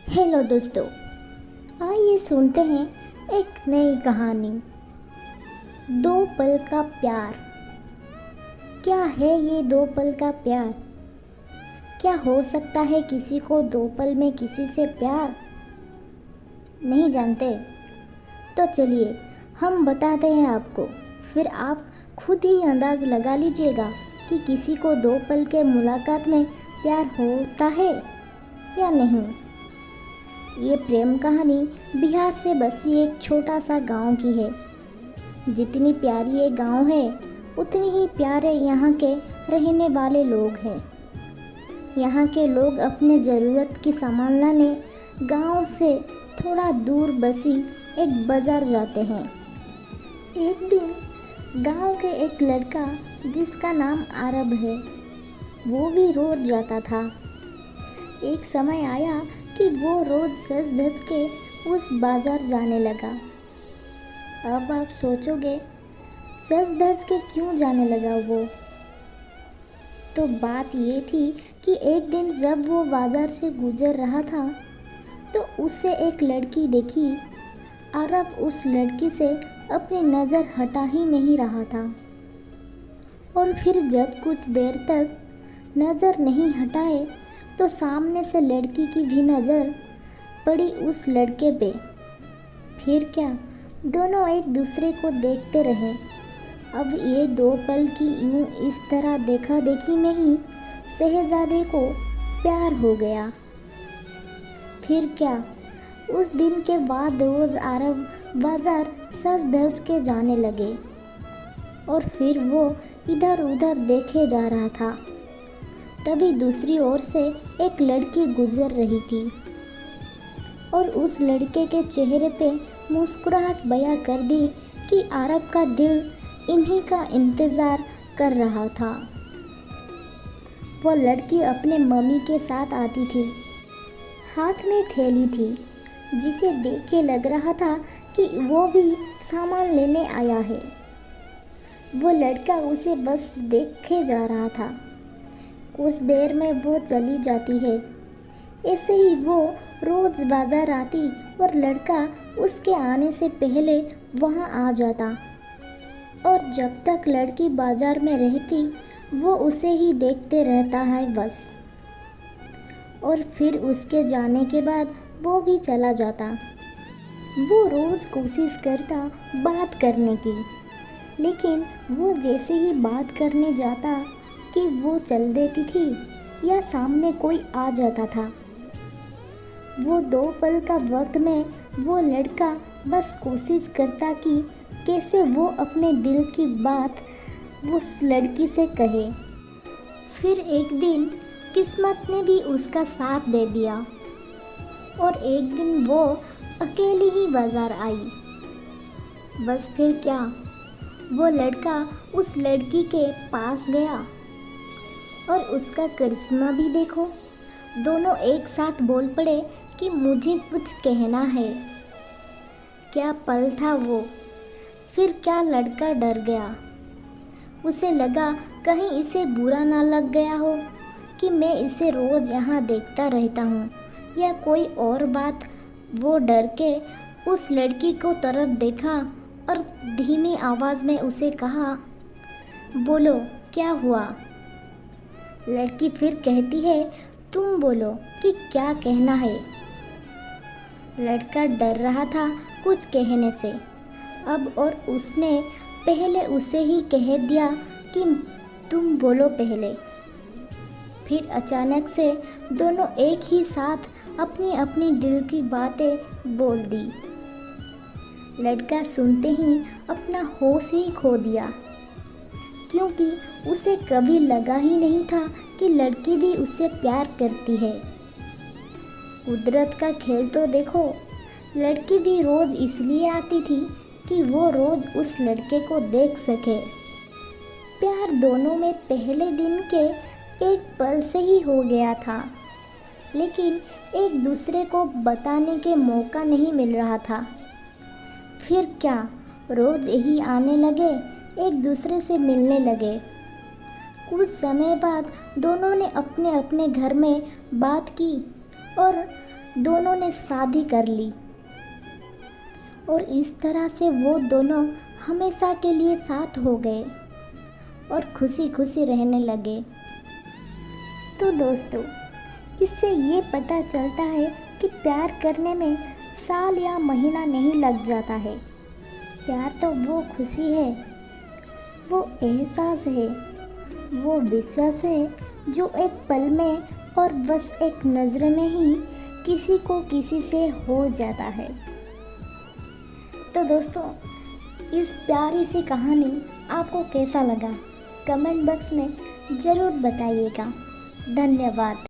Hello दोस्तों, आइए सुनते हैं एक नई कहानी। दो पल का प्यार। क्या है ये दो पल का प्यार? क्या हो सकता है किसी को दो पल में किसी से प्यार? नहीं जानते? तो चलिए हम बताते हैं आपको, फिर आप खुद ही अंदाज लगा लीजिएगा कि किसी को दो पल के मुलाकात में प्यार होता है या नहीं। ये प्रेम कहानी बिहार से बसी एक छोटा सा गांव की है। जितनी प्यारी ये गांव है, उतनी ही प्यारे यहाँ के रहने वाले लोग हैं। यहाँ के लोग अपने ज़रूरत की सामान लाने गांव से थोड़ा दूर बसी एक बाज़ार जाते हैं। एक दिन गांव के एक लड़का जिसका नाम आरब है, वो भी रोज़ जाता था। एक समय आया कि वो रोज़ सज धज के उस बाज़ार जाने लगा। अब आप सोचोगे, सज धज के क्यों जाने लगा वो? तो बात ये थी कि एक दिन जब वो बाज़ार से गुजर रहा था, तो उसे एक लड़की देखी। अरब उस लड़की से अपनी नज़र हटा ही नहीं रहा था। और फिर जब कुछ देर तक नज़र नहीं हटाए, तो सामने से लड़की की भी नज़र पड़ी उस लड़के पे। फिर क्या, दोनों एक दूसरे को देखते रहे। अब ये दो पल की यूं इस तरह देखा देखी में ही शहजादे को प्यार हो गया। फिर क्या, उस दिन के बाद रोज़ अरब बाज़ार सज धज के जाने लगे। और फिर वो इधर उधर देखे जा रहा था। तभी दूसरी ओर से एक लड़की गुजर रही थी और उस लड़के के चेहरे पे मुस्कुराहट बयां कर दी कि अरब का दिल इन्हीं का इंतज़ार कर रहा था। वो लड़की अपने मम्मी के साथ आती थी। हाथ में थैली थी, जिसे देख के लग रहा था कि वो भी सामान लेने आया है। वो लड़का उसे बस देखे जा रहा था। कुछ देर में वो चली जाती है। ऐसे ही वो रोज़ बाज़ार आती और लड़का उसके आने से पहले वहाँ आ जाता। और जब तक लड़की बाज़ार में रहती, वो उसे ही देखते रहता है बस। और फिर उसके जाने के बाद वो भी चला जाता। वो रोज़ कोशिश करता बात करने की, लेकिन वो जैसे ही बात करने जाता कि वो चल देती थी या सामने कोई आ जाता था। वो दो पल का वक्त में वो लड़का बस कोशिश करता कि कैसे वो अपने दिल की बात उस लड़की से कहे। फिर एक दिन किस्मत ने भी उसका साथ दे दिया और एक दिन वो अकेली ही बाज़ार आई। बस फिर क्या, वो लड़का उस लड़की के पास गया और उसका करिश्मा भी देखो। दोनों एक साथ बोल पड़े कि मुझे कुछ कहना है। क्या पल था वो! फिर क्या लड़का डर गया। उसे लगा कहीं इसे बुरा ना लग गया हो कि मैं इसे रोज़ यहाँ देखता रहता हूँ, या कोई और बात। वो डर के उस लड़की को तरफ देखा और धीमी आवाज़ में उसे कहा, बोलो क्या हुआ? लड़की फिर कहती है, तुम बोलो कि क्या कहना है। लड़का डर रहा था कुछ कहने से अब, और उसने पहले उसे ही कह दिया कि तुम बोलो पहले। फिर अचानक से दोनों एक ही साथ अपनी अपनी दिल की बातें बोल दी। लड़का सुनते ही अपना होश ही खो दिया, क्योंकि उसे कभी लगा ही नहीं था कि लड़की भी उससे प्यार करती है। कुदरत का खेल तो देखो। लड़की भी रोज़ इसलिए आती थी कि वो रोज़ उस लड़के को देख सके। प्यार दोनों में पहले दिन के एक पल से ही हो गया था, लेकिन एक दूसरे को बताने के मौका नहीं मिल रहा था। फिर क्या, रोज़ यही आने लगे, एक दूसरे से मिलने लगे। कुछ समय बाद दोनों ने अपने अपने घर में बात की और दोनों ने शादी कर ली और इस तरह से वो दोनों हमेशा के लिए साथ हो गए और खुशी खुशी रहने लगे। तो दोस्तों, इससे ये पता चलता है कि प्यार करने में साल या महीना नहीं लग जाता है। प्यार तो वो खुशी है, वो एहसास है, वो विश्वास है जो एक पल में और बस एक नज़र में ही किसी को किसी से हो जाता है। तो दोस्तों, इस प्यारी सी कहानी आपको कैसा लगा कमेंट बॉक्स में ज़रूर बताइएगा। धन्यवाद।